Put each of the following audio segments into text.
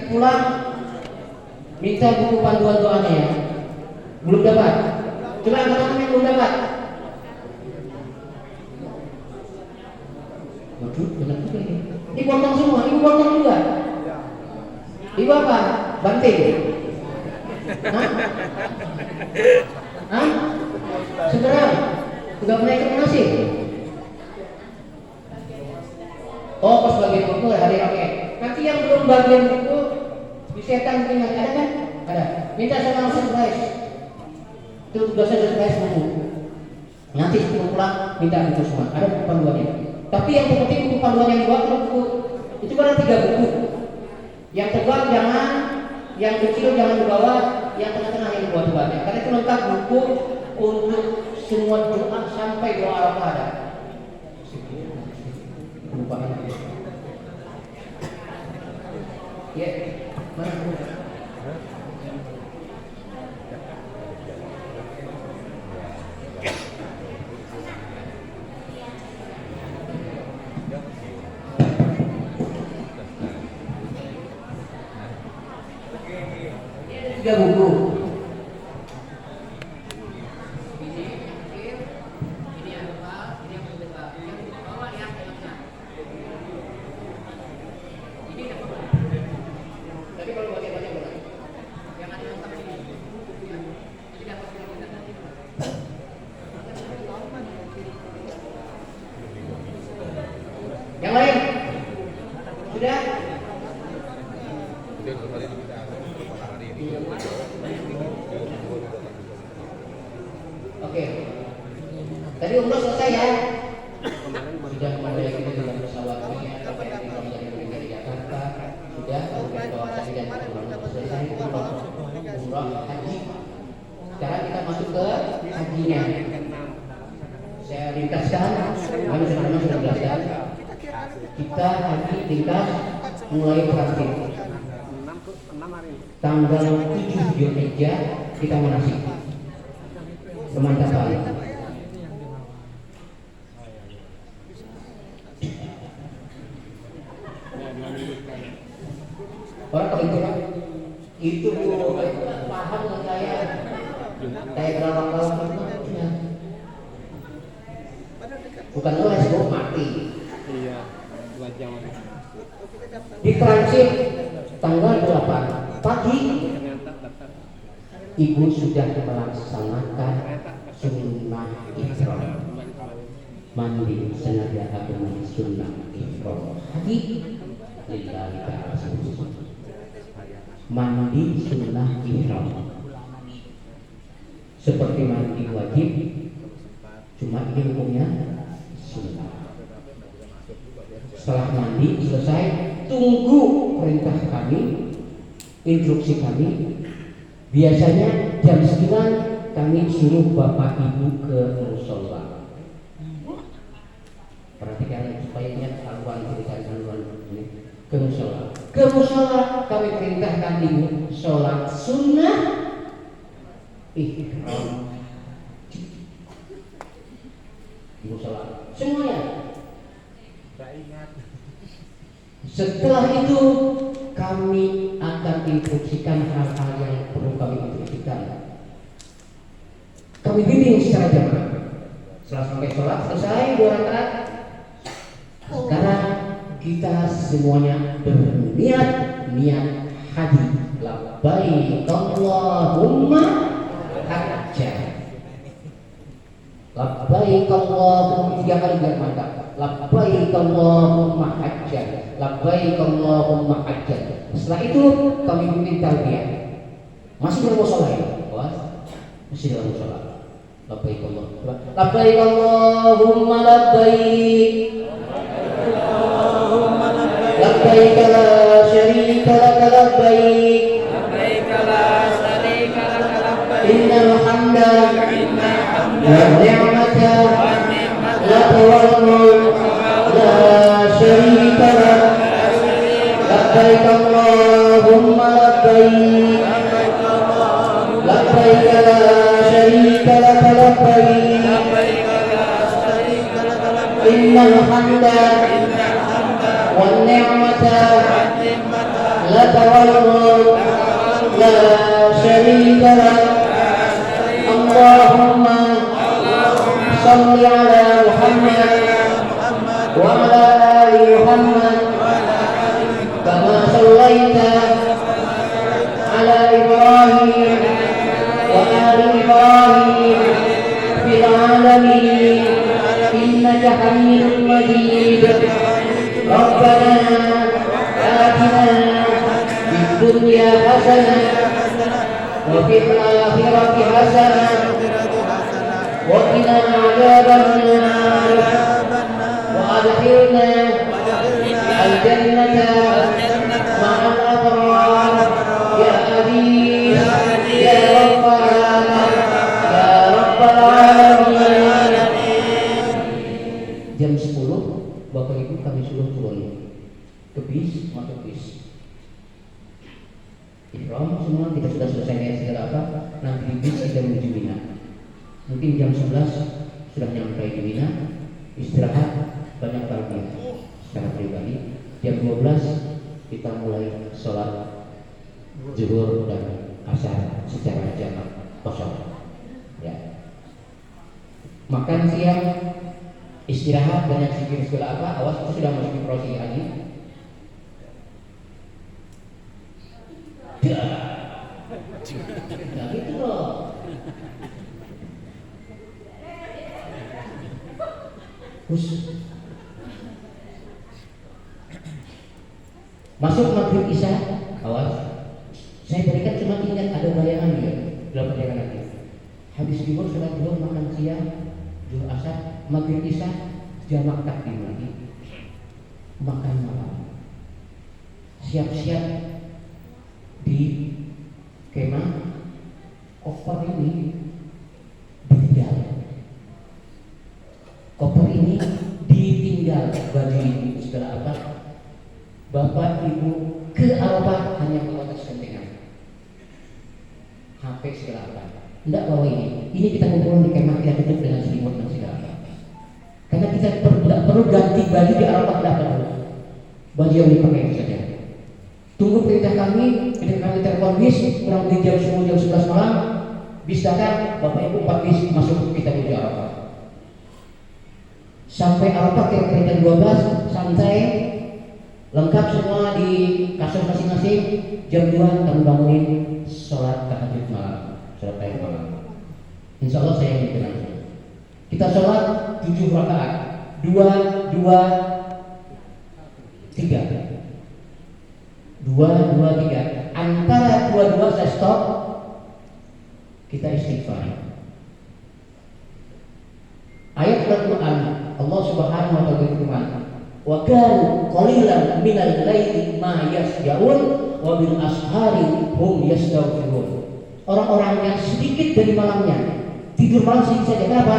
pulang minta buku panduan doanya ya. Belum dapat? Coba angkat tangan yang belum dapat. Waduh, benar juga ini. Ini potong semua, ibu potong juga. Ibu apa? Banting? Hah? Hah? Sekarang? Sudah pernah ikut ngasih? Oh, pas bagian buku hari oke. Nanti yang belum bagian buku disetan mungkin ada kan? Ada. Minta sama surprise. Itu tugasnya surprise buku. Nanti sebelum pulang minta buku semua. Ada buku panduannya. Tapi yang penting buku panduan yang dibawa buku itu kan ada 3 buku. Yang tebal jangan, yang kecil jangan dibawa, yang tengah-tengah yang dibawa tebalnya. Karena itu lengkap buku untuk semua doa sampai doa Arafah ada. Ya, mana bu? Tiga buku. Yang lain sudah? Oke. Tadi umroh selesai ya? Sudah kembali lagi ke dalam pesawatnya dari Jakarta. Sudah bawa saya dan selesai umroh haji. Sekarang kita masuk ke hajinya. Saya ringkaskan, kami sudah jelaskan. Kita haji tingkat mulai praktik. Tanggal 7 Zulhijjah kita manasik pemantapan. Orang kalau itu paham nggak kayak kerawang bukan les bu mati. Iya, 2 jam. Di transit tanggal 8 pagi ibu sudah melaksanakan sunnah ihram, mandi sengaja agama sunnah ihram haji lillahi ta'ala, mandi sunnah ihram seperti mandi wajib, cuma ini hukumnya sunnah. Setelah mandi selesai, tunggu perintah kami, instruksi kami. Biasanya jam 9 kami suruh bapak ibu ke musola. Perhatikan supaya ingat haluan ini ke musola. Ke musola kami perintahkan ibu sholat sunnah ihram. Ibu sholat semuanya. Setelah itu kami akan instruksikan hal-hal yang perlu kami instruksikan. Kami bimbing secara jamaah. Setelah sampai sholat selesai 2 rakaat, sekarang kita semuanya berniat haji. Labbaik Allahumma hajjah. Labbaik Allahumma 3 kali biar mantap. Labbaik Allahumma hajjah. Labbaik Allahumma hajjah. Setelah itu kami bimbing talbiyah. Masih dalam musola ya? Masih dalam musola. Labbaik Allahumma. Labbaik Allahumma labbaik. Labbaik la syarika lak labbaik. Labbaik la syarika lak labbaik. Innal hamda wa ni'mata lak wal mulk la syarika lak. Labbaik Allahumma labbaik. Labbaik la syarika lak labbaik. Innal hamda wan ni'mata لك والملك لا شريك لك اللهم صل على محمد وعلى آل محمد كما صليت على إبراهيم وآل إبراهيم في العالمين إنك حميد مجيد ربنا آتنا في الدنيا حسنة وفي الآخرة حسنة وقنا عذاب النار وأدخلنا الجنة مع الأبرار يا عزيز يا غفار يا رب العالمين. Jam 10 Bapak Ibu kami suruh turun ke bis, masuk bis. Ihram semua kita sudah selesai niat segala apa. Nanti di bis kita menuju Mina. Mungkin jam 11 sudah nyampe di Mina. Istirahat banyak tarbiyah secara pribadi. Jam 12 kita mulai sholat zuhur dan asar secara jamak kosong. Ya. Makan siang, istirahat banyak zikir segala apa. Awas itu sudah masuk di proses lagi. Nah gitu loh. Terus masuk maghrib isya, awas. Saya berikan cuma ingat ada bayangan ya dalam bayangan nanti. Habis zuhur sholat zuhur, makan siang, zuhur asar, maghrib isya, jamak takdim lagi. Makan malam. Siap-siap di kemah. Koper ini ditinggal. Koper ini ditinggal, baju ini segala apa. Bapak Ibu ke Arafah hanya bawa tas kentengan, HP segala apa. Tidak bawa ini. Ini kita kumpul di kemah, kita tutup dengan selimut dan segala apa. Karena kita tidak perlu ganti baju di Arafah, tidak perlu. Baju yang dipakai itu saja. Tunggu perintah kami, ketika kami telepon bis kurang lebih jam 10 jam 11 malam. Bis datang, Bapak Ibu 4 bis masuk kita menuju Arafah. Sampai Arafah kira-kira jam 12 santai, lengkap semua di kasur masing-masing. Jam 2 kami bangunin sholat tahajud malam, sholat tahajud malam. Insya Allah saya yang langsung. Kita sholat 7 rakaat, 2, 3. Antara 2 saya stop, kita istighfar. Ayat Al-Quran Allah Subhanahu wa taala berfirman, wa kanu qalilan minal laili ma yasjaun wa bil ashari hum yastaghfirun. Orang-orang yang sedikit dari malamnya tidur malam sedikit saja. Kenapa?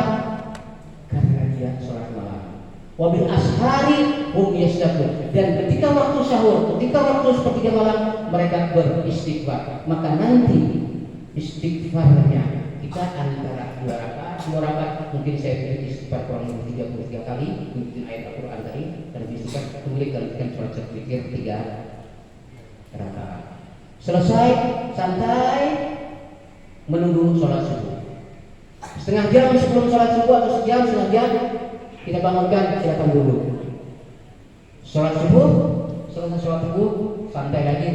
Karena dia sholat malam. Wa bil ashari hum yastaghfirun. Dan ketika waktu sahur, ketika waktu sepertiga malam mereka beristighfar. Maka nanti istighfarnya kita antara 2 rakaat mungkin saya pilih istighfar kurang lebih 33 kali, mungkin ayat Al-Quran tadi, dan istighfar kemudian kalikan sholat zikir 3 rakaat. Selesai, santai, menunggu sholat subuh. Setengah jam sebelum sholat subuh atau sejam, setengah jam kita bangunkan, silakan dulu. Sholat subuh, selesai sholat subuh, santai lagi.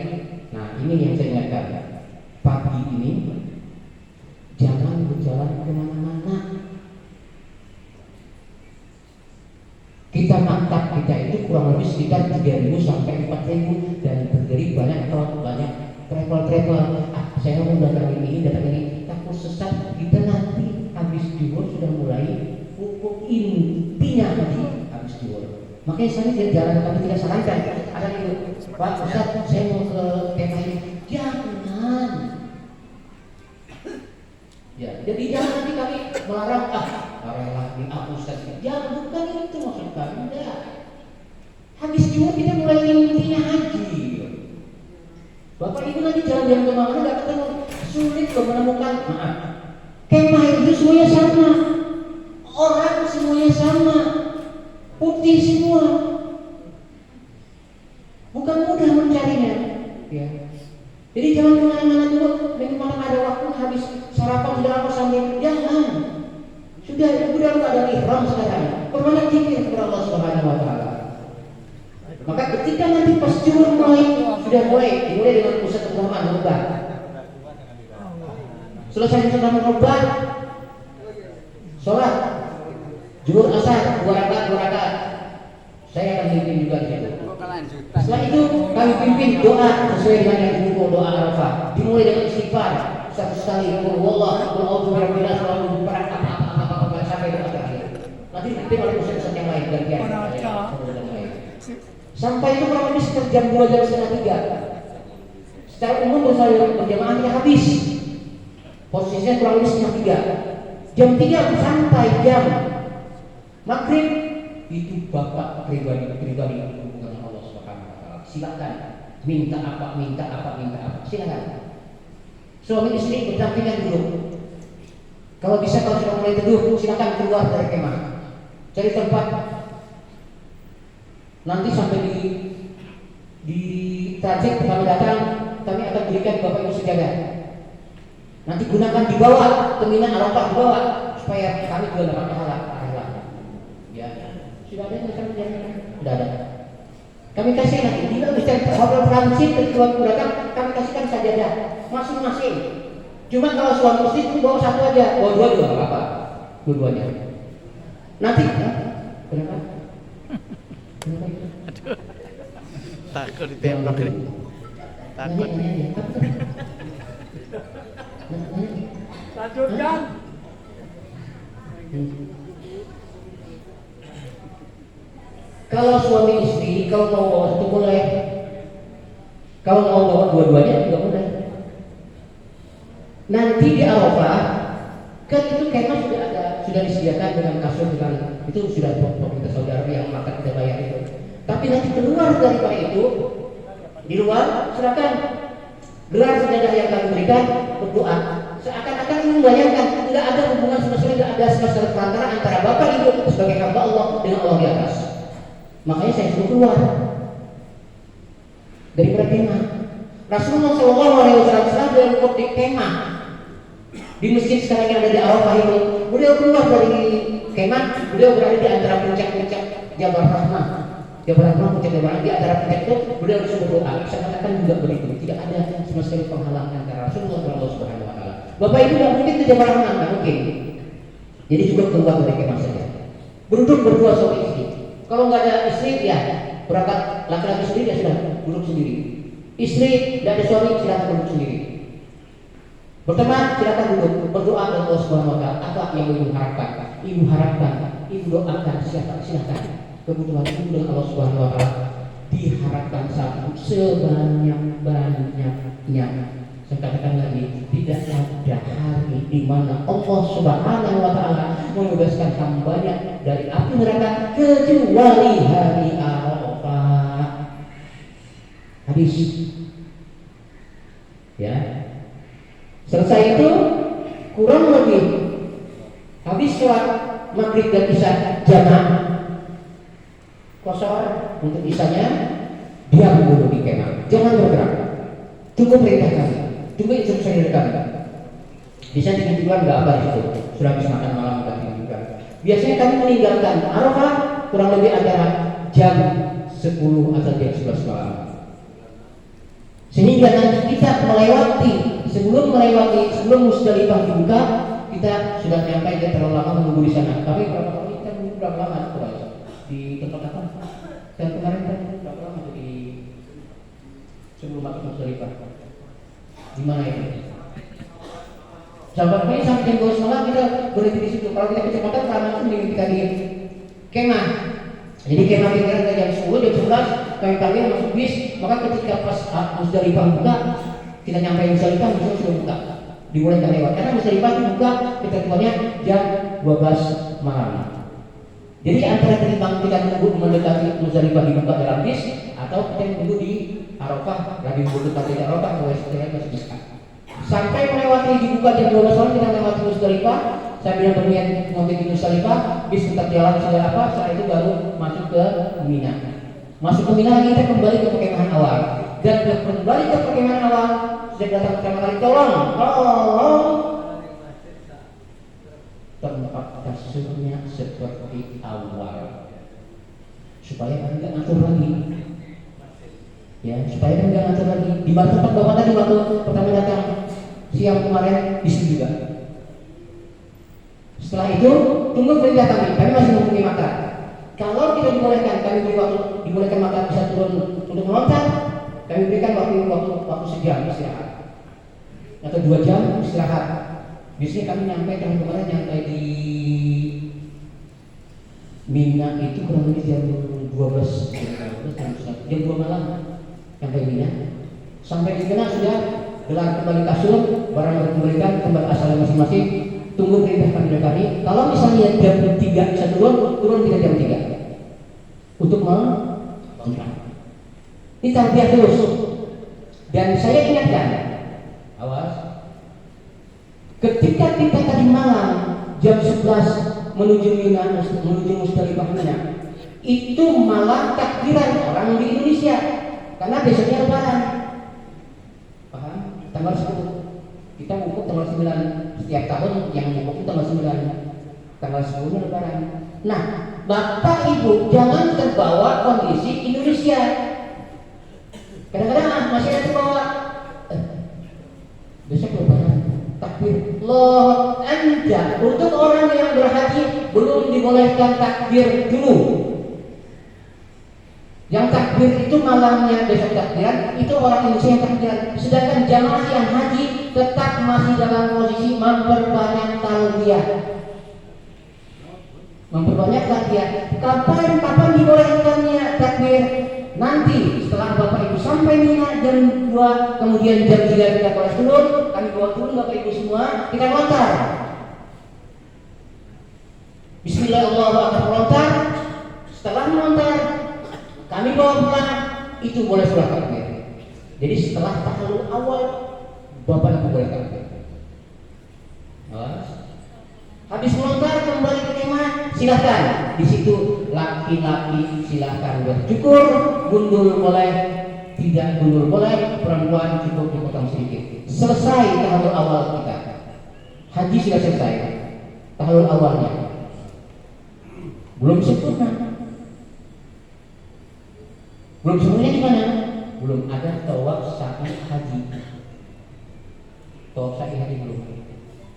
Nah ini yang saya ingatkan. Pagi ini jangan berjalan kemana-mana. Kita mantap kita itu kurang lebih sekitar 3.000 sampai 4.000 dan terjadi banyak travel. Saya mau datang ini, takut sesat. Kita nanti habis zuhur sudah mulai pupuk intinya tadi habis zuhur. Makanya saya jalan kami tidak sarankan. Ada itu, Pak Ustaz, saya mau ke tema ini. Jangan. Ya, jadi jangan nanti kami melarang rela di Ustaz. Jangan, bukan itu maksud kami. Enggak. Habis zuhur kita mulai intinya haji. Bapak Ibu nanti jalan-jalan kemana nggak ketemu, sulit menemukan. Maaf. Kemah itu semuanya sama. Orang semuanya sama. Putih semua. Bukan mudah mencarinya. Ya. Jadi jangan kemana-mana dulu, memang ada waktu habis sarapan sudah apa sampai jangan. Sudah ada ihram sekarang. Perbanyak zikir kepada Allah Subhanahu wa taala. Maka ketika nanti pas zuhur dimulai dengan pusat utama merubah. Selesai sudah merubah, sholat zuhur asar 2 rakaat. Saya akan pimpin juga di situ. Setelah itu kami pimpin doa sesuai dengan yang dibuku doa Arafah. Dimulai dengan istighfar 100 kali. Wallah, a'udzu birabbil nas wa a'udzu apa sampai doa terakhir. Nanti dipimpin oleh ustaz yang lain gantian. Sampai itu kurang lebih sekitar jam 2 jam setengah 3. Secara umum berjamaahnya habis. Posisinya kurang lebih setengah 3. Jam 3 sampai jam maghrib itu bapak pribadi dengan Allah Subhanahu wa taala. Silakan minta apa, silakan. Suami istri berdampingan dulu. Kalau bisa, kalau sudah mulai teduh, silakan keluar dari kemah. Cari tempat. Nanti sampai di transit kami datang, kami akan berikan bapak ibu sejadah. Nanti gunakan dibawa ke Mina Arafah, dibawa supaya kami juga dapat pahala. Ya, sudah ada yang sudah ada. Kami kasih nanti. Bila bisa hotel transit keluar datang, kami kasihkan sajadah masing-masing. Cuma kalau suami istri itu bawa satu aja, bawa dua juga nggak apa-apa, dua-duanya. Nanti, kenapa? Takut ditembak ini. Takut. Lanjutkan. Kalau suami istri, kalau mau bawa satu boleh. Kalau mau bawa dua-duanya juga boleh. Nanti di Arafah, kan itu kemah sudah disediakan dengan kasur dengan itu sudah pemerintah Saudi Arabia yang makan kita bayar itu. Tapi nanti keluar daripada itu, di luar silakan gelar sejadah yang kami berikan, berdoa. Seakan-akan ini membayangkan tidak ada hubungan sama sekali, tidak ada sama sekali perantara antara bapak ibu sebagai hamba Allah dengan Allah di atas. Makanya saya suruh keluar dari kemah. Rasulullah SAW beliau di kemah di masjid sekarang yang ada di Arafah itu. Beliau keluar dari kemah, beliau berada di antara puncak-puncak Jabal Rahmah. Jabal Rahmah, puncak Jabal Rahmah, di antara puncak itu beliau harus berdoa. Saya katakan juga begitu. Tidak ada sama sekali penghalang antara Rasulullah dan Allah Subhanahu Wa Taala. Bapak Ibu tidak mungkin ke Jabal Rahmah, tidak mungkin. Jadi juga keluar dari kemah saja. Duduk berdua suami istri. Kalau nggak ada istri, ya berangkat laki-laki sendiri ya sudah duduk sendiri. Istri tidak ada suami, silakan duduk sendiri. Berteman, silakan duduk. Berdoa kepada Allah Subhanahu Wa Taala. Apa yang ibu harapkan? Ibu harapkan, ibu doakan, silakan. Kebutuhan ibu dengan Allah Subhanahu Wa Taala diharapkan satu sebanyak-banyaknya. Saya katakan lagi, tidak ada hari di mana Allah Subhanahu Wa Taala membebaskan hambanya dari api neraka kecuali hari Arafah. Habis, ya. Selesai itu kurang lebih habis sholat maghrib dan isya jamaah kosor untuk isanya, diam dulu di kemah, jangan bergerak, tunggu perintah kami, tunggu instruksi dari kami. Bisa tidur nggak apa itu, sudah habis makan malam nggak tidur. Biasanya kami meninggalkan Arafah kurang lebih antara jam 10 atau jam 11 malam. Sehingga nanti kita sebelum Musdalifah dibuka, kita sudah nyampe dan terlalu lama menunggu di sana. Tapi berapa kali kita menunggu berapa lama di tempat apa? Dan kemarin kan berapa lama di sebelum masuk Musdalifah? Di mana itu? Sampai jam 12 malam kita berhenti di situ. Kalau kita kecepatan karena mending kita di kemah. Jadi kemah kira-kira jam 10, jam 11 kami panggil masuk bis. Maka ketika pas Musdalifah buka, kita nyampe Musdalifah sudah buka. Dimulai kita lewat. Karena Musdalifah buka ketentuannya jam 12 malam. Jadi antara kita menunggu mendekati Musdalifah dibuka dalam bis atau kita menunggu di Arafah lagi mendekati Arafah kalau saya masih bisa. Sampai melewati dibuka jam 12 malam kita melewati Musdalifah. Saya bilang berniat ngopi di Musdalifah, bis tetap jalan segala apa. Setelah itu baru masuk ke Mina. Masuk ke Mina lagi kita kembali ke perkemahan awal. dan kembali ke perkemahan awal. Sudah datang pertama kali, tolong tempat kasurnya seperti awal, supaya Anda nggak ngatur lagi. Ya, supaya Anda nggak ngatur lagi. Di mana tempat Bapak tadi waktu pertama datang siang kemarin di sini juga. Setelah itu tunggu perintah kami masih mempunyai mata. Kalau kita dibolehkan, kami beri waktu, dibolehkan mata bisa turun untuk melontar, kami berikan waktu sejam istirahat atau 2 jam istirahat. Biasanya kami nyampe tahun kemarin nyampe di Mina itu kurang lebih jam 12 jam 2 malam sampai Mina. Sampai di Mina sudah gelar kembali kasur, barang dikembalikan tempat asalnya masing-masing. Tunggu perintah kami dari kami. Kalau misalnya jam 3 bisa turun kita jam 3 untuk mengontrol. Ini tarbiyah terus. Dan saya ingatkan, awas, ketika kita tadi malam jam 11 menuju Mina, menuju Musdalifah Mina, itu malah takbiran orang di Indonesia karena besoknya Lebaran. Paham? Tanggal 10 kita wukuf tanggal 9, setiap tahun yang wukuf tanggal 9, tanggal 10 Lebaran. Nah, Bapak Ibu jangan terbawa kondisi Indonesia. Kadang-kadang masih ada terbawa besok Lebaran takbir Allahu Akbar. Untuk orang yang berhaji belum dibolehkan takbir dulu. Yang takbir itu malamnya besok takbiran, itu orang Indonesia yang takbiran. Sedangkan jamaah yang haji tetap masih dalam posisi memperbanyak talbiyah. Memperbanyak takbir. Kapan dibolehkannya takbir? Nanti setelah Bapak Ibu sampai Mina jam 2, kemudian jam 3 kita boleh turun, kami bawa turun Bapak Ibu semua, kita melontar. Bismillahirrahmanirrahim, melontar. Setelah melontar, kami bawa pulang, itu boleh surah takbir. Jadi setelah tahallul awal, Bapak Ibu boleh takbir. Habis melontar kembali ke kemah, silahkan. Di situ laki-laki silahkan bercukur, gundul boleh, tidak gundul boleh, perempuan cukup dipotong sedikit. Selesai tahallul awal kita. Haji sudah selesai. Tahallul awalnya belum sempurna. Belum sempurna di mana? Belum ada tawaf sa'i haji. Tawaf sa'i haji belum.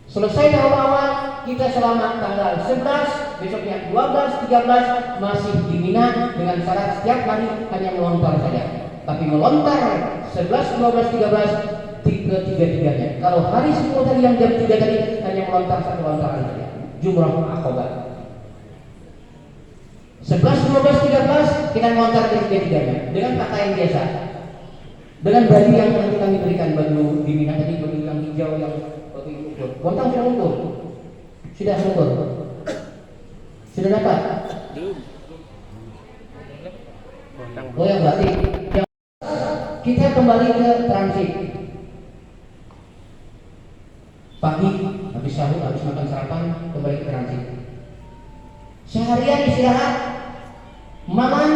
Selesai tahun awal kita selama tanggal 11, besoknya 12, 13 masih di Mina dengan syarat setiap hari hanya melontar saja. Tapi melontar 11, 12, 13 tiga-tiganya. Kalau hari 10 tadi yang jam 3 tadi hanya melontar satu lontaran saja. Jumrah Aqabah. 11, 12, 13 kita melontar tiga-tiganya dengan pakaian biasa. Dengan baju yang nanti kami berikan, baju di Mina tadi, baju yang hijau yang Bontang sudah ukur. Sudah ukur. Sudah dapat? Oh ya, berarti kita kembali ke transit. Pagi habis sahur, habis makan sarapan, kembali ke transit. Seharian istirahat. Malam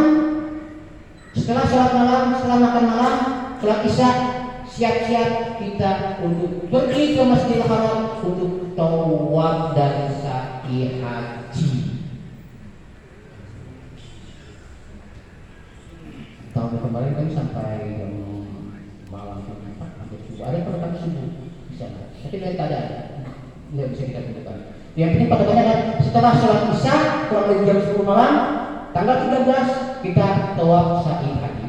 setelah sholat malam, setelah makan malam, sholat isya, siap-siap kita untuk pergi ke Masjidil Haram untuk tawaf dan sa'i haji. Tahun kemarin kami sampai jam malam jam 4 sampai subuh. Ada pertemuan subuh di sana. Tapi lihat keadaan tidak bisa kita tentukan. Yang penting pada adalah setelah sholat isya kurang lebih jam 10 malam, tanggal 13 kita tawaf sa'i haji.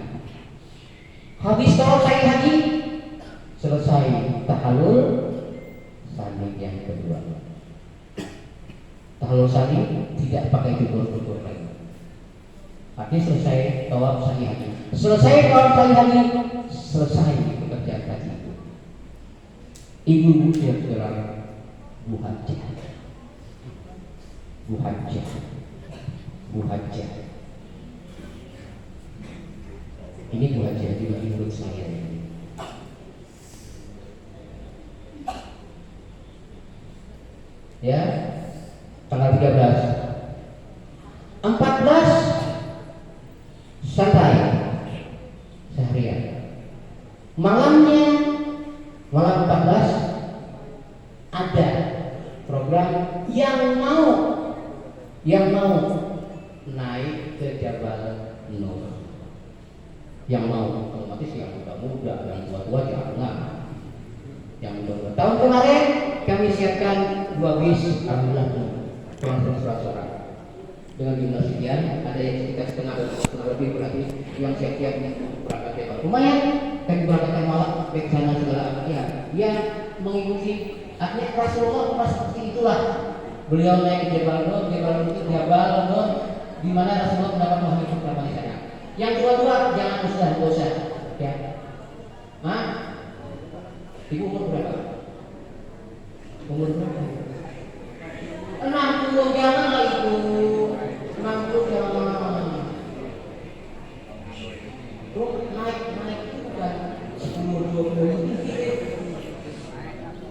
Habis tawaf sa'i haji, selesai tahallul sani yang kedua. Tahallul sani tidak pakai cukur lagi. Artinya selesai tawaf sa'i haji. Selesai tawaf sa'i haji, selesai pekerjaan haji. Ibu-ibu yang gelar buhajjah. Ini buhajjah juga menurut saya. Ya, tanggal 13, 14 santai seharian. Malam 14 ada program yang mau naik ke Jabal Nur. Yang mau, otomatis yang muda-muda, yang tua-tua jangan. Yang muda-muda. Tahun kemarin kami siapkan 2 bis, alhamdulillah dengan 100 orang. Dengan jumlah sekian, ada yang sekitar setengah lebih berarti yang siap-siap berangkat ke lumayan. Kami berangkat malam baik sana segala ya mengikuti artinya Rasulullah seperti itulah. Beliau naik ke Jabal Nur di mana Rasulullah mendapat wahyu pertama di sana. Yang kedua jangan usah ya. Ibu umur berapa? Umur berapa? 60 jangan lah ibu. 60 jangan. Terus naik itu bukan 10-20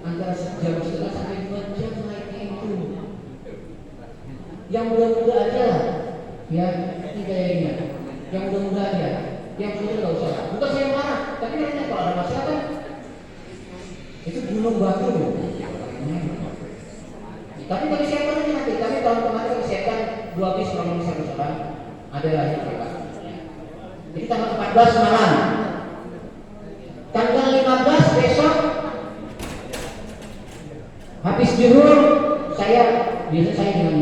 antara sejam setengah sampai 2 jam naiknya itu. Yang muda-muda aja lah. Ya, ini kayaknya. Yang muda-muda aja. Yang muda nggak usah. Bukan saya marah, tapi nanti kalau ada masalah kan itu gunung batu. Tapi bagi siapa nanti? Tapi tahun kemarin kami siapkan 2 bis kurang 100 orang. Ada lagi berapa? Jadi tanggal 14 malam. Tanggal 15 besok habis zuhur biasa saya dengan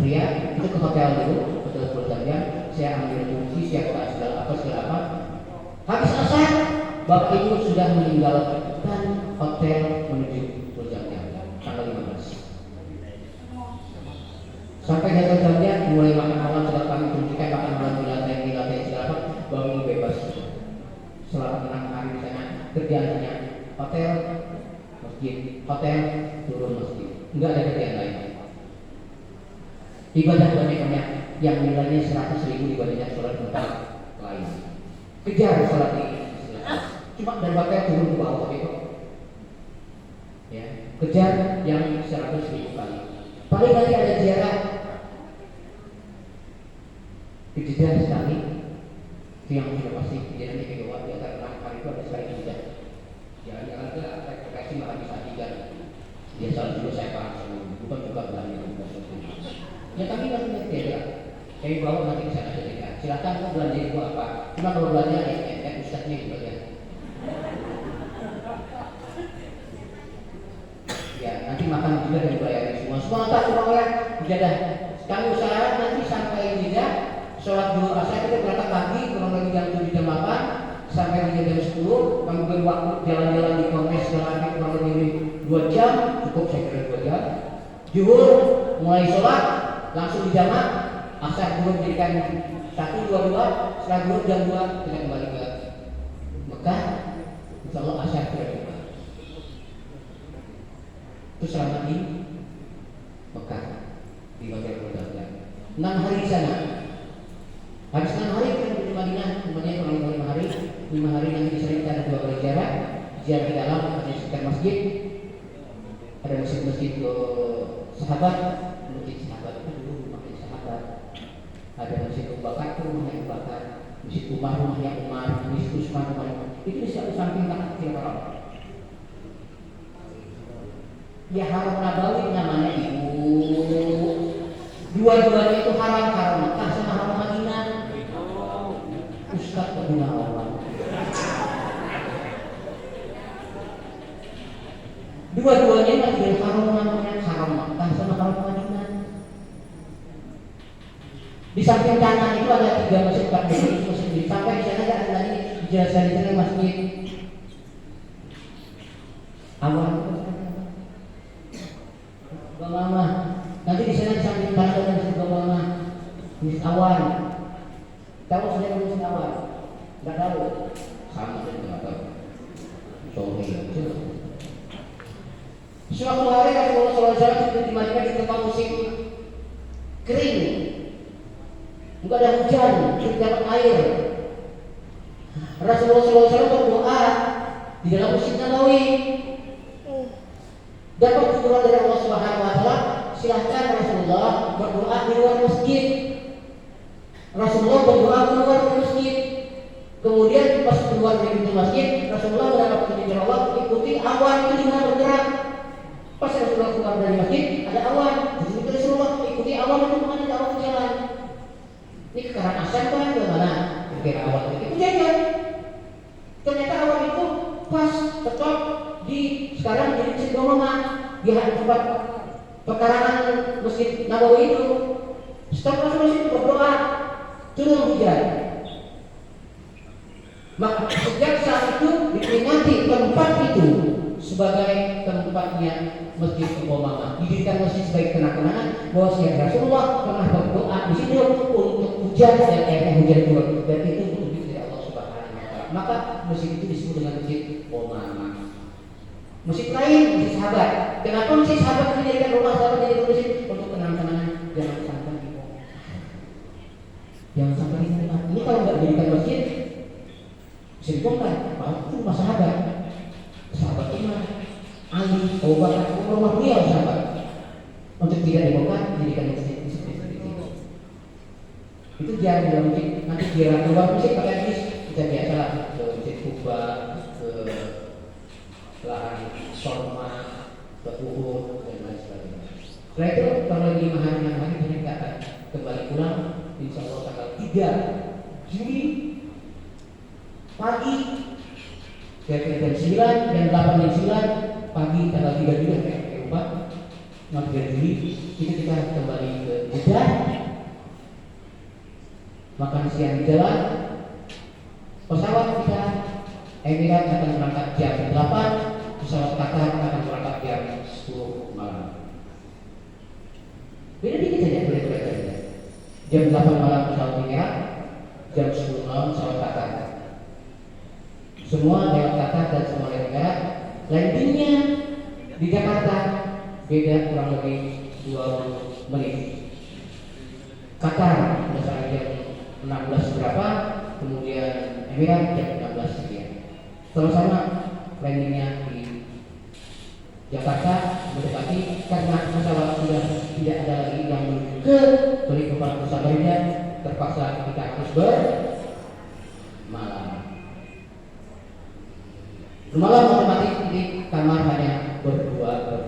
pria itu ke hotel dulu, hotel Purjaya. Saya ambil fungsi siapkan segala apa. Habis asar bapak ibu sudah meninggalkan hotel menuju Purjaya tanggal 15. Sampai datang jamnya mulai makan malam setelah kami tunjukkan makan malam di lantai segala bangun bebas. Selama 6 hari di sana kerjaannya hotel, masjid, hotel, turun masjid. Enggak ada kerjaan lain. Ibadah banyak yang nilainya 100.000 dibandingkan sholat tempat lain. Kejar sholat ini. Cuma dari hotel turun ke bawah itu. Ya, kejar yang 100.000 kali. Paling nanti ada ziarah di Jeddah sekali. Itu yang sudah pasti kejadian di Kedua di antara 6 hari itu ada sekali Jeddah. Jangan ke rekomendasi malah bisa tiga. Biasa juga saya paham bukan juga belanja. Ya tapi nanti beda. Kayak bawa nanti bisa ada beda. Silakan mau belanja itu apa? Cuma kalau belanja ya ustadznya gitu ya. Ya nanti makan juga dan bayarin semua. Semua tak cuma ya Jeddah. Kami usahakan nanti sampai Jeddah sholat dulu asar kita berangkat pagi kurang lebih jam 7 jam 8 sampai di jam 10. Kami beri waktu jalan-jalan di Kongres jalan kurang lebih 2 jam cukup saya kira 2 jam. Zuhur mulai sholat langsung dijamak asar dulu menjadikan 1-2 setelah zuhur jam 2 kita kembali ke Mekah. Insyaallah asar kita kembali. Itu selama di Mekah di bagian Purjaya 6 hari di sana. Habis 6 hari kita di Madinah, kemudian kurang 5 hari. 5 hari nanti di sana kita ada 2 kali ziarah di dalam, ada sekitar masjid, ada masjid sahabat, masjid sahabat itu dulu rumahnya sahabat, ada masjid Abu Bakar itu rumahnya Abu Bakar, masjid Umar rumahnya Umar, masjid Utsman rumahnya itu di samping kanan kiri haram. Ya haram Nabawi namanya ibu. Dua-duanya itu haram Mekah sama haram Madinah. Ustaz Gunawan. Dua-duanya masih haram namanya haram Mekah sama haram Madinah. Di samping kanan itu ada 3 masjid, 4 masjid. Sampai di sana ada lagi dijelaskan di sana masjid awal Bama. Nanti di sana di samping kanan ada masjid Bama, masjid awal. Tahu sudah masjid awal? Enggak tahu. Sama saya enggak tahu. Sorry aja. Suatu hari Rasulullah SAW di Madinah di tempat musim kering, enggak ada hujan, tidak dapat air. Rasulullah SAW berdoa di dalam Masjid Nabawi. Dapat teguran dari Allah Subhanahu Wa Taala, silahkan Rasulullah berdoa di luar masjid. Rasulullah berdoa keluar dari masjid. Kemudian pas keluar dari pintu masjid, Rasulullah mendapat izin Allah ikuti awan itu juga bergerak. Pas Rasulullah keluar dari masjid, ada awan. Jadi Rasulullah ikuti awan itu kemana? Awan ke jalan. Ini ke arah asal kan ke mana? Ke awan itu jalan. Ternyata awan itu pas tetap di sekarang jadi Masjid Nabawi, di tempat pekarangan Masjid Nabawi itu. Setelah Rasulullah itu berdoa, turun hujan. Maka sejak saat itu diperingati tempat itu sebagai tempatnya Masjid Nabawi. Didirikan masjid sebagai kenang-kenangan bahwa Rasulullah pernah berdoa di situ untuk hujan dan akhirnya hujan turun. Dan itu untuk dari Allah Subhanahu Wa Taala. Maka masjid itu disebut dengan Masjid Nabawi. Masjid lain, masjid sahabat. Kenapa masjid sahabat dijadikan rumah sahabat jadi masjid? Untuk kenang-kenangan, jangan sampai dibongkar. Jangan sampai dibongkar. Ini kalau nggak dijadikan masjid, bisa dibongkar. Itu rumah sahabat. Sahabat Umar, Ali, Abu Bakar, rumah beliau sahabat. Untuk tidak dibongkar, dijadikan masjid seperti itu. Itu jarang dalam masjid. Nanti dia keluar masjid pakai bis, kita biasalah ke masjid Kuba, ke lahan Sorma, ke Uhud dan lain sebagainya. Setelah itu kalau lagi 5 hari 6 hari kita akan kembali pulang. Insya Allah tanggal 3 Juli pagi kira-kira jam 9 dan 8 jam 9 pagi tanggal 3 Juli kayak 3 Juli kita kembali ke Jeddah, makan siang di jalan. Pesawat kita Emirat akan berangkat jam 8, pesawat Qatar akan berangkat jam 10 malam. Beda dikit saja, beda. Jam 8 malam pesawat Emirat, jam 10 malam pesawat Qatar. Semua lewat Qatar dan semua lewat Emirat. Landingnya di Jakarta beda kurang lebih 20 menit. Qatar misalnya jam 16 berapa, kemudian Emirat jam 16 sekian. Sama-sama landingnya di Jakarta mendekati karena pesawat sudah tidak ada lagi yang menuju ke Balikpapan Nusa Penida, terpaksa kita harus bermalam. Bermalam otomatis di kamar hanya berdua.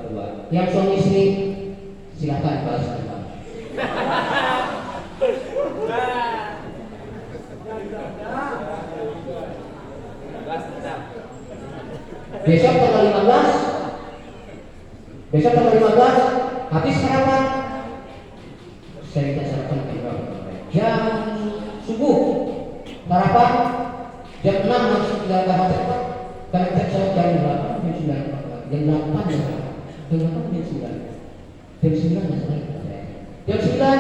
Yang suami istri silakan balas dendam. Besok tanggal 15 habis sarapan. Saya minta sarapan jam subuh. Sarapan jam 6 harus sudah hotel. Karena kita jam 8, jam 9, jam 8 jam 9. Jam 9 jam 9.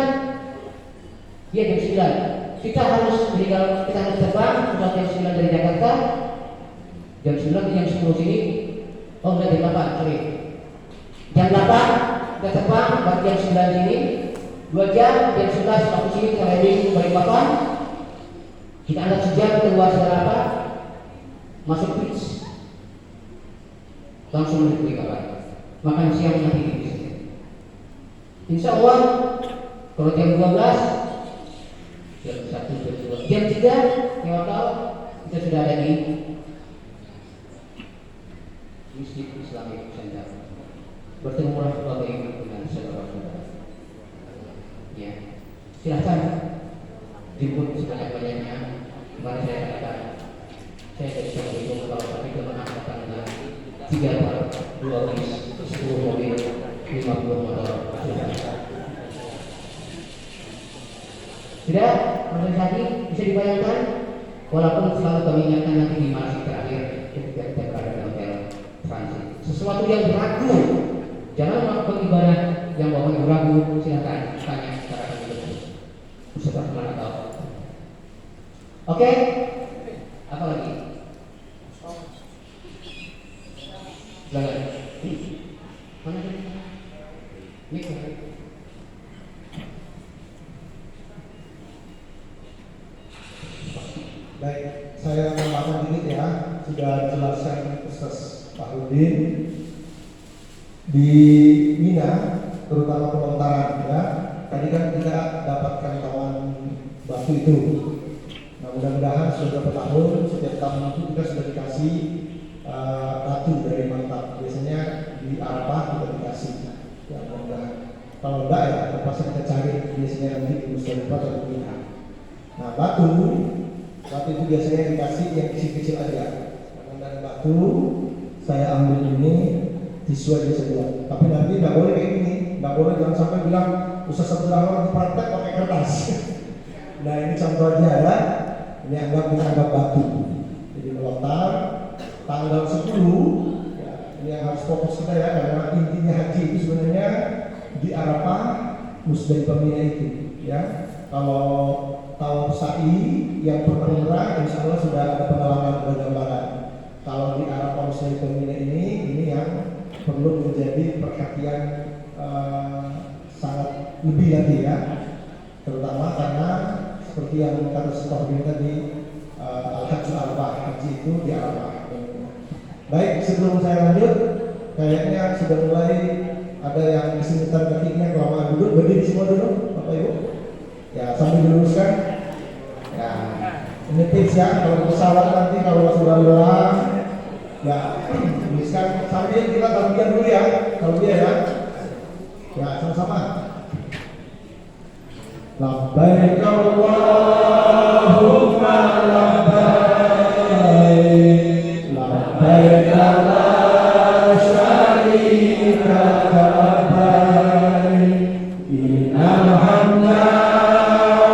Iya jam 9. Kita harus terbang jam 9 dari Jakarta. Jam 9 jam 10 sini. Oh enggak jam 8, sorry. Jam 8 kita terbang, baru jam 9 sini. 2 jam, jam 11 waktu sini kita landing Balikpapan. Kita ada sejam keluar apa? Masuk bis. Langsung menuju Balikpapan. Makan siang nanti di bis. Insya Allah kalau jam 12, jam 1, jam 2, jam 3 di hotel kita sudah ada di Masjid Islamic Center. Bertemu warahmatullahi dengan saudara-saudara. Ya, silakan jemput sebanyak-banyaknya. Kemarin saya katakan, saya dari Solo itu kalau tapi kemenangan dengan 3 par, 2 bis, 10 mobil, 50 motor. Tidak, organisasi bisa dibayangkan, walaupun selalu kami ingatkan nanti di masjid terakhir ketika kita berada di hotel transit. Sesuatu yang berlaku, jangan melakukan ibadah yang bawahnya ragu. Silakan tanya secara kami Ustaz mana tahu. Oke, apa lagi? Silakan. Mana tadi? Mik. Baik, saya tambahkan dikit ya. Sudah dijelaskan Ustaz Fahrudin di Mina, terutama pelontaran ya. Tadi kan kita dapatkan tawan batu itu. Nah, mudah-mudahan sudah berapa tahun setiap tahun itu kita sudah dikasih ratu dari Manta terpaksa kita cari biasanya nanti di Musdalifah atau di Mina. Nah batu itu biasanya dikasih yang kecil-kecil aja. Karena dari batu saya ambil ini tisu aja saja. Tapi nanti nggak boleh kayak gini, nggak boleh, jangan sampai bilang Ustaz Abdul Rahman praktek pakai kertas. Nah ini contoh aja ya. Ini anggap batu. Jadi melontar tanggal 10 ya, ini yang harus fokus kita ya, karena intinya haji itu sebenarnya di Arafah, Musdalifah, Mina itu ya. Kalau tawaf sa'i yang pernah umrah insya Allah sudah ada pengalaman bergambaran. Kalau di Arafah, Musdalifah, Mina ini yang perlu menjadi perhatian sangat lebih lagi ya, terutama karena seperti yang kata Ustaz tadi, Al-Hajj Arafah, haji itu di Arafah. Baik, sebelum saya lanjut, kayaknya sudah mulai ada yang kesulitan kakinya kelamaan duduk. Berdiri semua dulu, Bapak Ibu. Ya, sambil diluruskan. Ya, ini tips ya, kalau pesawat nanti kalau sudah lelah, ya, tuliskan sambil kita talbiyah dulu ya, talbiyah ya. Ya, sama-sama. Labbaik Allahumma labbaik, labbaik la syarika lak, labbaik, innal hamda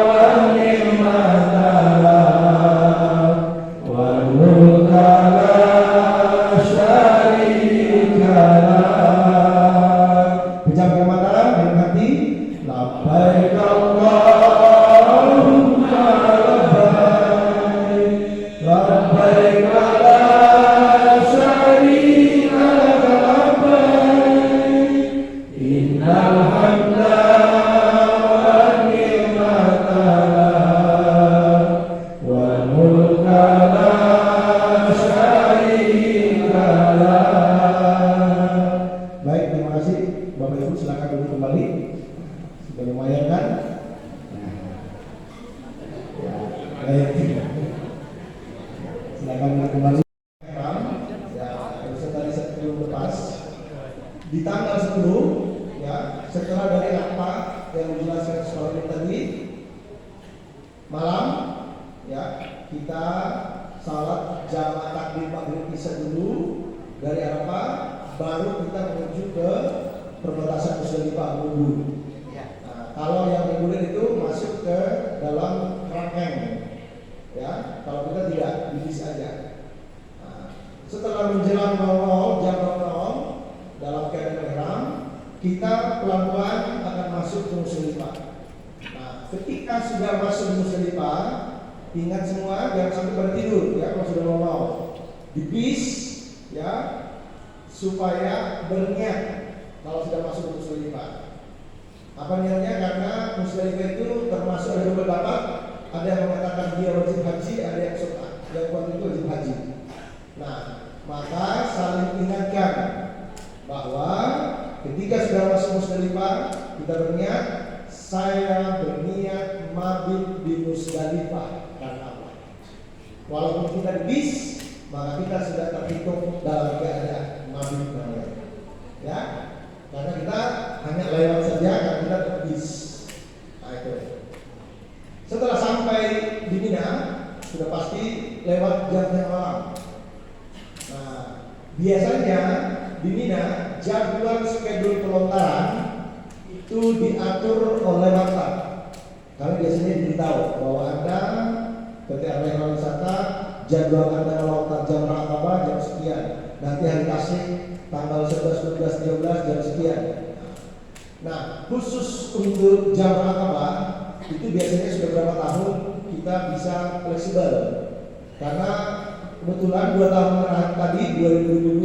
wan ni'mata lak, wal mulka la syarika lak. Pejamkan mata dengan hati. Labbaik Allahumma labbaik, labbaik la syarika lak, labbaik, innal hamda wan ni'mata lak, wal mulka la syarika lak. Baik, terima kasih Bapak Ibu, silakan duduk kembali. Sudah lumayan kan? Ya, baik. Silakan kembali. Ya, tadi sebelum lepas di tanggal 10 ya, setelah dari apa yang dijelaskan soal ini tadi malam ya, kita salat jamaah takbir maghrib isya dulu dari Arafah, baru kita menuju ke perbatasan Musdalifah dulu. Kalau yang reguler itu masuk ke dalam rangkaian, ya. Kalau kita tidak, bis aja. Nah, setelah menjelang 00 jam 00 dalam keadaan ihram, kita pelan-pelan akan masuk ke Musdalifah. Nah, ketika sudah masuk ke Musdalifah, ingat semua jangan sampai bertidur, ya. Kalau sudah mau di bis, ya, supaya berniat kalau sudah masuk ke Musdalifah. Apa niatnya? Karena Musdalifah itu termasuk ada dua pendapat. Ada yang mengatakan dia wajib haji, ada yang sunnah. Yang kuat itu wajib haji. Nah, maka saling ingatkan bahwa ketika sudah masuk Musdalifah, kita berniat, saya berniat mabit di Musdalifah karena Allah. Walaupun kita di bis, maka kita sudah terhitung dalam keadaan mabit namanya. Ya. Karena kita hanya lewat saja, karena kita bis. Nah, itu. Setelah sampai di Mina, sudah pasti lewat jam-jam malam. Nah, biasanya di Mina jadwal schedule pelontaran itu diatur oleh maktab. Kami biasanya diberitahu bahwa Anda ketika Anda wisata, jadwal Anda melontar jam Aqabah jam sekian. Nanti hari Tasik tanggal 11, 12, 13 jam sekian. Nah, khusus untuk jam Aqabah itu biasanya sudah berapa tahun kita bisa fleksibel. Karena kebetulan 2 tahun tadi 2022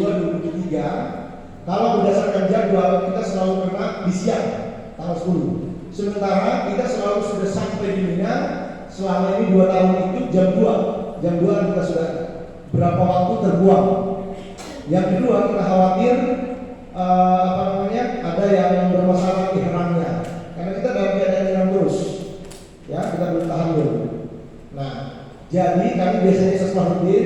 2023 kalau berdasarkan jadwal kita selalu kena di siang tanggal 10. Sementara kita selalu sudah sampai di Mina selama ini 2 tahun itu jam 2. Jam 2 kita sudah berapa waktu terbuang. Yang kedua, kita khawatir ada yang bermasalah ihramnya. Karena kita dalam keadaan ihram terus. Ya, kita belum tahan dulu. Nah, jadi kami biasanya sesuai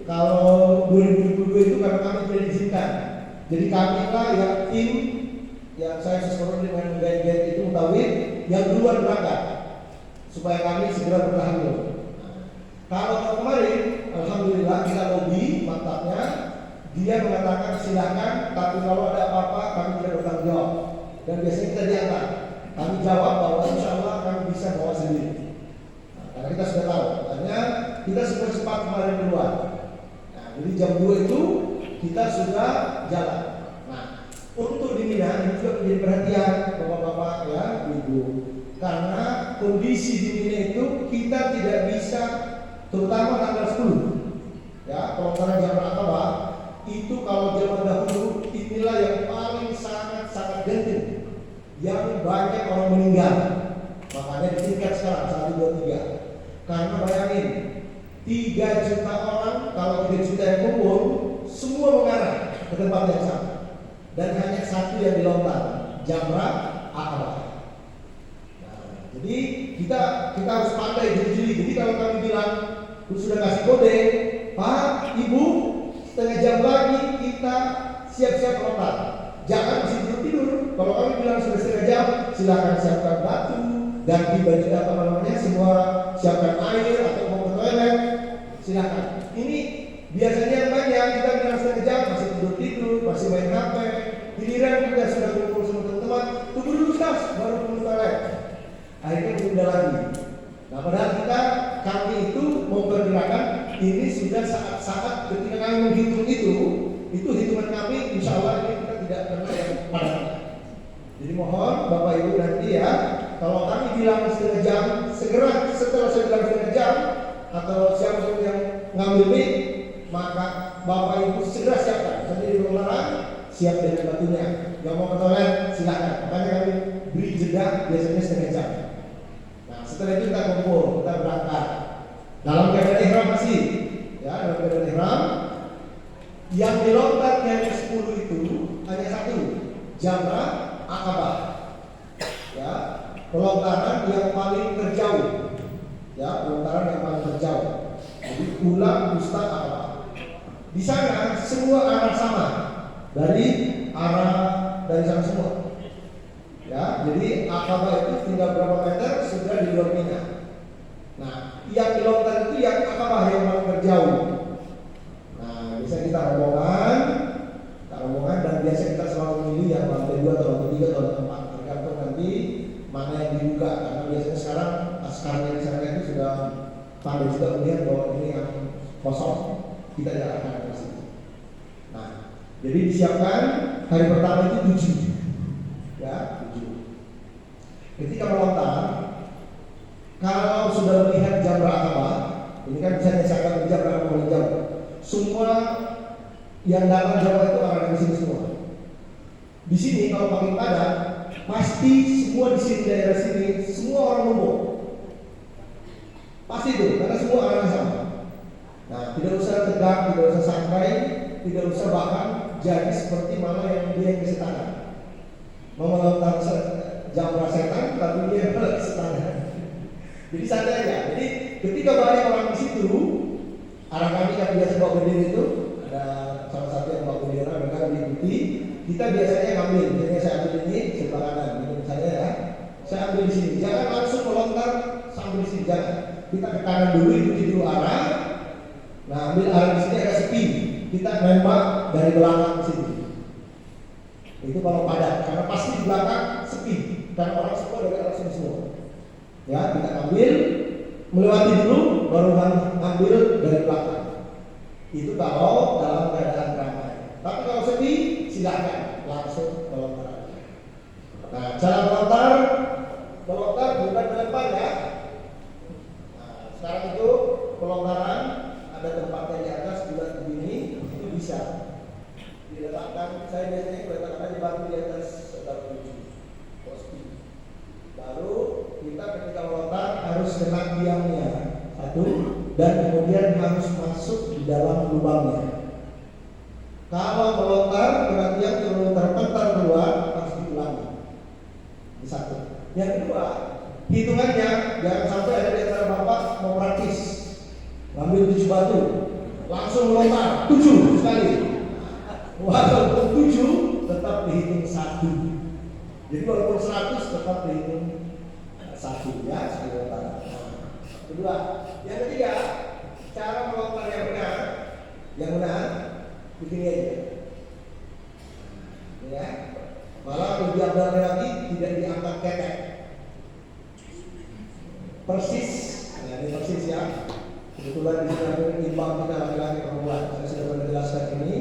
kalau 2022 itu karena kami tidak diizinkan. Jadi kami lah yang tim yang saya sesuai dengan gaya itu mutawid yang duluan berangkat supaya kami segera bertahan. Kalau kemarin, alhamdulillah kita lobby maktabnya, dia mengatakan silakan, tapi kalau ada apa-apa kami tidak bertanggung jawab. Dan biasanya kita diantar. Kami jawab bahwa insya Allah kami bisa bawa sendiri. Karena kita sudah tahu, makanya kita sudah cepat kemarin duluan. Nah, jadi jam 2 itu kita sudah jalan. Nah, untuk di Mina ini juga menjadi perhatian bapak-bapak ya, ibu. Karena kondisi di Mina itu kita tidak bisa, terutama tanggal 10 ya, pelontaran Jamrah Aqabah itu kalau zaman dahulu inilah yang paling sangat genting, yang banyak orang meninggal. Makanya ditingkat sekarang 1, 2, 3. Karena bayangin 3 juta orang, kalau 3 juta yang kumpul semua mengarah ke tempat yang sama, dan hanya satu yang dilontar, Jamrah Aqabah. Jadi kita harus pandai jeli-jeli. Jadi kalau kami bilang sudah kasih kode, Pak, Ibu, setengah jam lagi kita siap-siap melontar. Jangan masih tidur. Kalau kami bilang sudah setengah jam, silakan siapkan batu, ganti baju apa namanya, semua siapkan air atau mau ke toilet, silakan. Ini biasanya yang banyak kita bilang setengah jam masih tidur, masih main HP. Giliran kita sudah kumpul sama teman-teman, tunggu dulu Ustaz, baru ke toilet. Akhirnya menunda lagi. Nah, padahal kami itu memperkirakan ini sudah saat-saat ketika kami menghitung itu hitungan kami insya Allah ini kita tidak pernah yang padat. Jadi mohon Bapak Ibu nanti ya, kalau kami bilang setengah jam, segera setelah saya bilang setengah jam atau siapa yang ngambil mic, maka Bapak Ibu segera siapkan. Jadi di rumah siap dengan batunya. Yang mau ke toilet silakan. Makanya kami beri jeda biasanya setengah jam. Setelah itu kita kumpul, kita berangkat dalam keadaan ihram masih, ya, dalam keadaan ihram. Yang dilontar dari 10 itu hanya satu, Jamrah Aqabah, ya, pelontaran yang paling terjauh, ya, pelontaran yang paling terjauh. Jadi Ula Wusta Aqabah. Di sana semua arah sama, dari sana semua. Ya, jadi Aqabah itu tinggal berapa meter sudah di luar Mina. Nah, yang dilontar itu yang Aqabah yang paling terjauh. Nah, biasanya kita rombongan dan biasa kita selalu memilih yang lantai 2 atau lantai 3 atau lantai 4, tergantung nanti mana yang dibuka. Karena biasanya sekarang askarnya di sana itu sudah pandai juga melihat bahwa ini yang kosong, kita tidak akan ke situ. Nah, jadi disiapkan hari pertama itu 7. Ya, 7. Ketika melontar, kalau sudah melihat Jamrah Aqabah, ini kan bisa disaksikan Jamrah Aqabah jauh. Semua yang datang Jamrah itu akan di sini semua. Di sini kalau pakai padat, pasti semua di sini daerah sini semua orang ngumpul. Pasti itu, karena semua orang sama. Nah, tidak usah tegak, tidak usah santai, tidak usah bahkan jadi seperti mana yang dia kesetanan. Melontar Jamrah setan, tapi dia setara. Jadi santai aja. Jadi ketika banyak orang di situ, arah kami yang biasa bawa bendera itu ada salah satu yang bawa bendera, mereka mengikuti. Kita biasanya ngambil, misalnya saya ambil ini sebelah kanan, gitu saya ya. Saya ambil di sini. Jangan langsung melontar sambil di sini, jangan. Kita ke kanan dulu, ikuti dulu arah. Nah, ambil arah di sini ada sepi. Kita nembak dari belakang ke sini. Itu kalau padat, karena pasti di belakang sepi, karena orang semua dari arah sini semua. Ya, kita ambil, melewati dulu, baru ambil dari belakang. Itu kalau dalam keadaan ramai. Tapi kalau sepi, silakan langsung melontar. Nah, cara melontar bukan melempar ya. Nah, sekarang itu pelontaran ada tempatnya di atas bulat begini, itu bisa diletakkan. Saya biasanya letakkan aja batu di atas sekitar 7 posti. Baru kita ketika melontar harus kena tiangnya satu, dan kemudian harus masuk di dalam lubangnya. Kalau melontar kena tiang terlalu terpental keluar, harus diulangi. Ini satu. Yang kedua, hitungannya jangan sampai ada di antara bapak mau praktis ngambil 7 batu langsung melontar 7 sekali. Walaupun 7 tetap dihitung 1. Jadi walaupun 100 tetap dihitung satu ya, sekali lontar. Kedua, yang ketiga, cara melontar yang benar, begini aja. Ya, malah lebih abdal lagi tidak diangkat ketek. Persis, nah ini persis ya. Kebetulan di sini ada imbang kita laki-laki perempuan. Saya sudah pernah jelaskan ini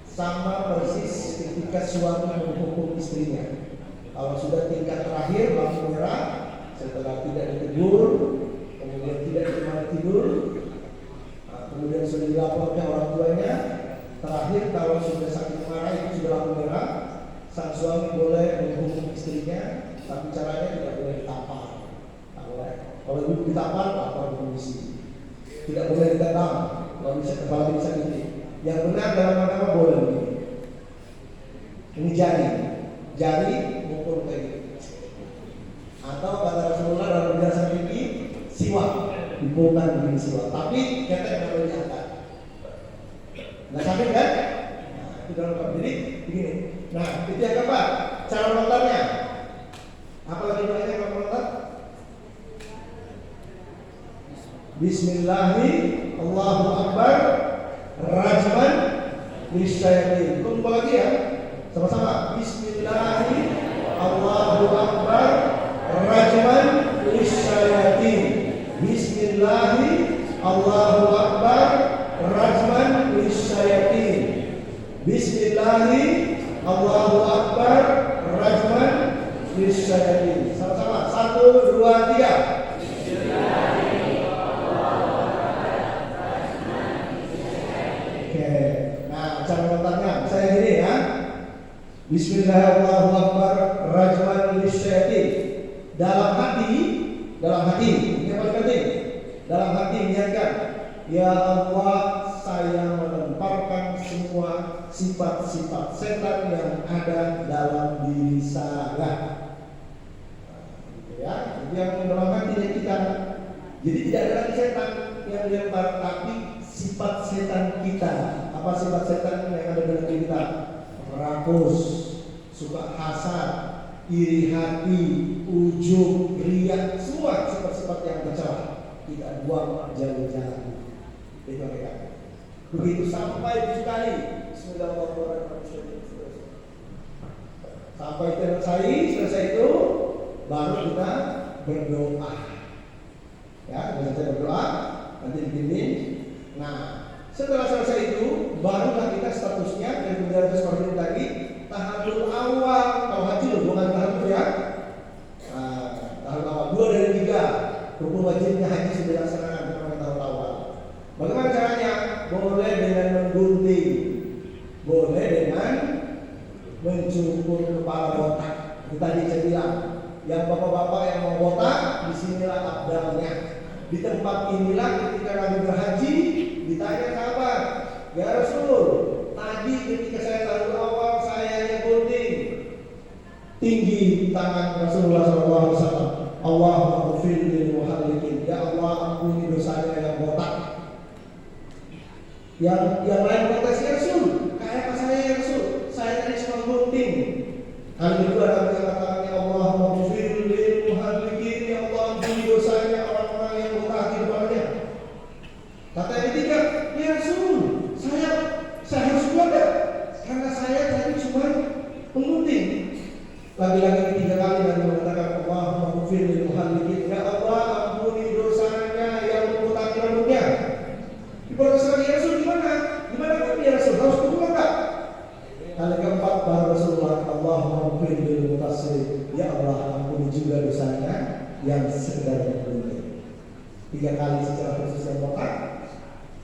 sama persis ketika suami menghukum istrinya. Kalau sudah tingkat terakhir lampu merah, setelah tidak ditegur, kemudian tidak ditemani tidur, kemudian sudah dilaporkan orang tuanya, terakhir kalau sudah saking marah itu sudah lampu merah, sang suami boleh menghukum istrinya, tapi caranya tidak boleh ditampar. Kalau ibu ditampar, lapor polisi. Tidak boleh ditendang, kalau bisa kepala bisa gini. Yang benar dalam agama boleh begini. Ini jari mukul kayak gitu. Atau kata Rasulullah dalam penjelasan ini siwak, dipukulkan begini siwak. Tapi ketek tidak boleh diangkat. Nggak sakit kan? Nah, itu dalam agama. Jadi begini. Nah, itu yang keempat. Cara melontarnya. Apa lagi banyak kalau melontar? Bismillahi Allahu Akbar rajman lisyayatin. Tunggu lagi ya. Sama-sama. Bismillahi Allahu Akbar rajman lisyayatin. Bismillahi Allahu Akbar rajman lisyayatin. Bismillahi Allahu Akbar rajman lisyayatin. Sama-sama. 1, 2, 3. Cara melontarnya saya gini ya. Bismillahirrahmanirrahim rajman lisyayatin. Dalam hati ini yang paling penting. Dalam hati niatkan, ya Allah, saya melemparkan semua sifat-sifat setan yang ada dalam diri saya. Ya, itu yang dalam hatinya kita. Jadi tidak ada lagi setan yang dilempar, tapi sifat setan kita. Apa sifat setan yang ada dalam diri kita? Rakus, suka hasad, iri hati, ujub, riya, semua sifat-sifat yang tercela kita buang jauh-jauh. Itu mereka. Begitu sampai 7 kali. Bismillahirrahmanirrahim. Sampai selesai itu, baru kita berdoa. Ya, kita berdoa, nanti dipimpin. Nah, setelah selesai itu, barulah kita statusnya dari penjelasan seperti itu tadi, tahallul awal. Kalau haji loh, bukan tahallul ya. Tahallul awal 2 dari 3. Rukun wajibnya haji sudah dilaksanakan dengan tahallul awal. Bagaimana caranya? Boleh dengan menggunting, boleh dengan mencukur kepala botak. Itu tadi saya bilang, yang bapak-bapak yang mau botak, disinilah abdalnya. Di tempat inilah ketika kami berhaji, ditanya sahabat, ya Rasul, tadi ketika saya tahallul awal saya yang gunting. Tinggi tangan Rasulullah SAW. Allahumma ghfir lil muhallikin. Ya Allah, ampuni dosanya yang botak. Yang lain protes, ya Rasul, kayak apa saya ya Rasul? Saya tadi cuma gunting. Kali kedua kami katakan, ya Allahumma ghfir lil muhallikin. Ya Allah, ampuni dosanya orang-orang yang botak di depannya. Kata yang ketiga, ya Rasul, saya harus buat ya, karena saya tadi cuma menggunting. Lagi-lagi ketiga kali Nabi mengatakan, Allahumma ghfir lil muhallikin. Ya Allah, ampuni dosanya yang memutaki rambutnya. Diprotes lagi, ya Rasul, gimana kan ya Rasul, harus berubah enggak? Kali keempat baru Rasulullah, Allahumma ghfir lil mutassir. Ya Allah, ampuni juga dosanya yang sekedar menggunting. 3 kali secara khusus yang botak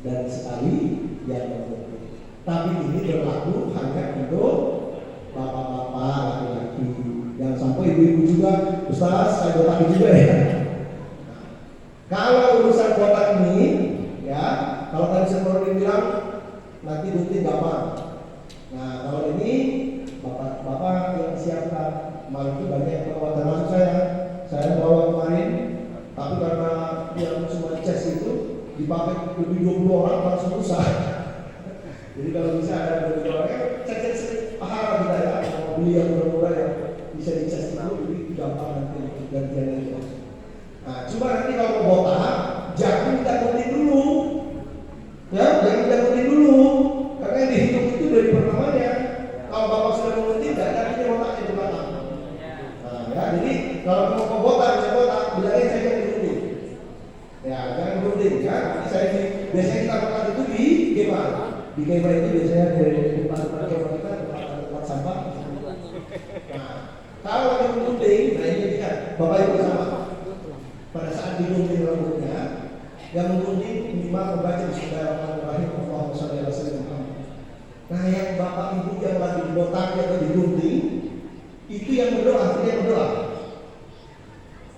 dan sekali yang menggunting. Tapi ini berlaku hanya untuk bapak-bapak laki-laki. Jangan sampai ibu-ibu juga, Ustaz, saya botak juga ya. Kalau urusan botak ini, ya, kalau tadi saya bilang nanti gunting gampang. Nah, kalau ini bapak-bapak yang siapkan, kemarin itu banyak yang bawa, termasuk saya bawa kemarin, tapi karena yang cuma cas itu dipakai lebih 20 orang langsung susah. Jadi kalau bisa ada 20 orang, cek pahala kita ya, mau beli yang murah-murah ya. bisa dicas dulu, jadi gampang nanti gantian itu. Nah, cuma nanti kalau mau botak, jangan minta gunting dulu, ya, jangan minta gunting dulu, karena yang dihitung itu dari pertamanya. Kalau bapak sudah mengunting, tidak ada ini botaknya di belakang. Nah, ya, jadi kalau mau botak, bisa botak, bilangin saya yang digunting. Ya, jangan gunting, ya. Nanti saya biasanya kita botak itu di kema. Di kema itu biasanya dari depan kema kita tempat sampah. Nah, kalau lagi menggunting, nah ini kan bapak ibu sama. Pada saat digunting rambutnya, yang menggunting minimal membaca Bismillahirrahmanirrahim, Allahumma shalli ala sayyidina Muhammad. Nah, yang bapak ibu yang lagi dibotak atau digunting, itu yang berdoa, tidak yang berdoa.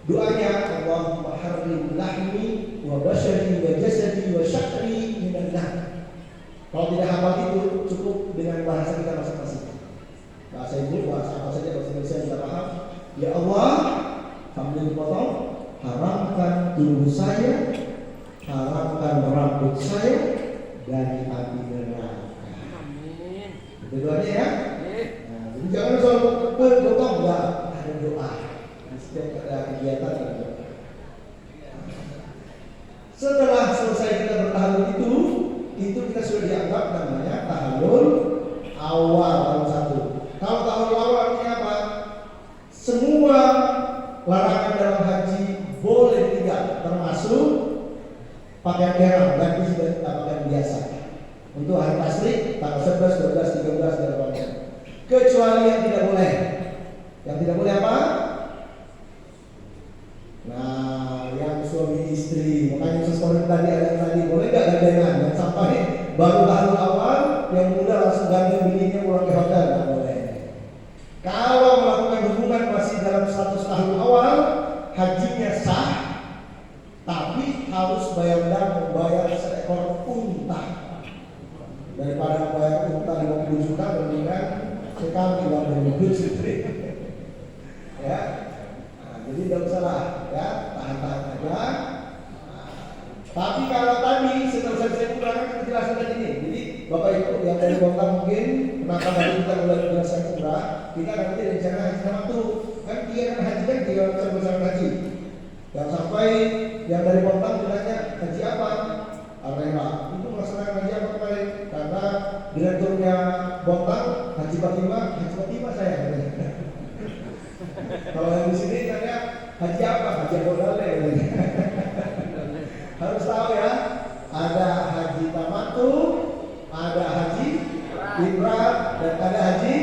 Doanya Allahumma harrim lahmi wa basyari wa jasadi wa syakri minan nar. Kalau tidak hafal itu cukup dengan bahasa kita masing-masing. Bahasa ibu, bahasa apa saja, bahasa Indonesia kita paham. Ya Allah, sambil dipotong, haramkan tubuh saya, haramkan rambut saya dari api neraka. Amin. Itu doanya ya. Nah, jadi jangan selalu berdoa, enggak ada doa. Di setiap ada kegiatan ada doa. Setelah selesai kita bertahlul itu kita sudah dianggap namanya tahlul awal tahun 1. Kalau tahlul awal artinya apa? Semua larangan dalam haji boleh ditinggal, termasuk pakaian ihram ganti sudah pakaian biasa. Untuk hari tasrik tanggal 11, 12, 13 dan lainnya. Kecuali yang tidak boleh. Yang tidak boleh apa? Nah, yang suami istri, makanya sesuatu tadi ada yang tadi boleh nggak gandengan? Yang sampai baru tahun awal, yang muda langsung gandeng bininya pulang ke hotel, nggak boleh. Kalau melakukan hubungan masih dalam status tahun awal, hajinya sah, tapi harus membayar seekor unta. Daripada membayar unta 50 juta, mendingan sekali uang dari istri. Ya. Jadi tidak usah lah, ya, tahan-tahan aja. Nah, tapi kalau tadi setelah saya kurangkan penjelasan tadi ini, jadi bapak ibu yang dari kota mungkin kenapa tadi kita mulai penjelasan umrah, kita nanti rencana haji sama tuh, kan dia kan haji kan dia bersama haji. Yang sampai yang dari kota bilangnya haji apa? Arema. Itu melaksanakan haji apa kemarin? Karena direkturnya Bontang Haji Fatimah saya. Kalau yang di sini tanya haji apa? Haji Bodale. Harus tahu ya, ada haji tamatu, ada haji ifrad, dan ada haji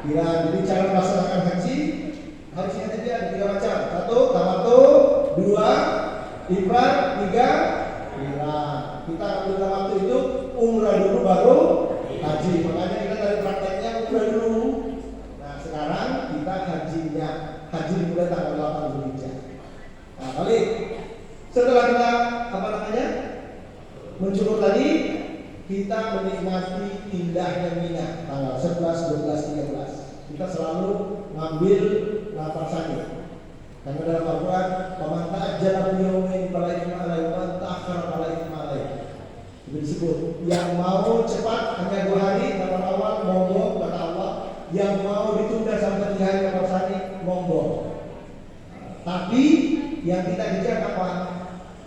kiraan. Jadi cara melaksanakan haji harus ingat aja ada 3 macam. 1 tamatu, 2 ifrad, 3 kiraan. Kita ambil tamatu itu umrah dulu baru haji. Makanya kita dari prakteknya umrah dulu. Sekarang kita haji mulai tanggal 8 Zulhijjah. Nah, balik. Setelah kita mencukur tadi, kita menikmati indahnya Mina tanggal 11, 12, 13. Kita selalu ngambil nafas saja. Karena dalam Al-Quran, "Faman ta'ajjala fi yawmin fala ithma alayhi wa man ta'akhkhara fala ithma alayhi." Itu disebut yang mau cepat hanya 2 hari tanggal awal monggo kata Allah. Yang mau ditunda sampai 3 hari tanggal sani monggo. Tapi yang kita kejar apa?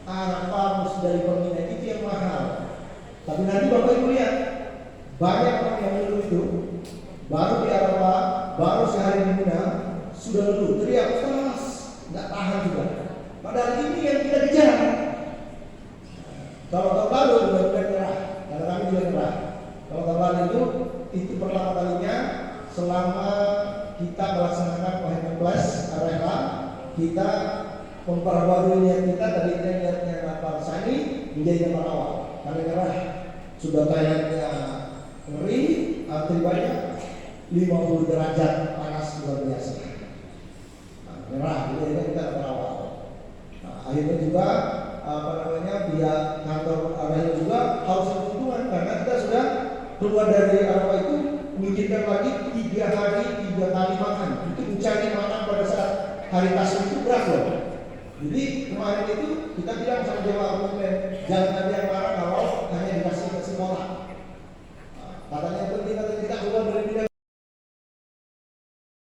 Arafah Musdalifah Mina itu yang mahal. Tapi nanti bapak ibu lihat banyak orang yang dulu itu baru di Arafah, baru sehari di Mina sudah lulu teriak keras, nggak tahan juga. Padahal ini yang kita kejar. Kalau tahun lalu benar-benar nyerah, karena kami juga nyerah. Kalau tahun lalu itu pertama kalinya selama kita melaksanakan Pahimah Plus Arehla, kita memperbarui niat kita tadi niatnya Nafal Sani menjadi Nafal awal. Karena nyerah sudah kayaknya ngeri, antri banyak 50 derajat panas luar biasa. Nah, nyerah, jadi kita Nafal awal. Nah, akhirnya juga pihak kantor Arehla juga harus berhitungan karena kita sudah keluar dari Arafah itu memikirkan lagi 3 hari 3 kali makan. Itu mencari makan pada saat hari tasbih itu berat loh. Jadi kemarin itu kita bilang sama jemaah umum, jangan ada yang marah kalau hanya dikasih kolak.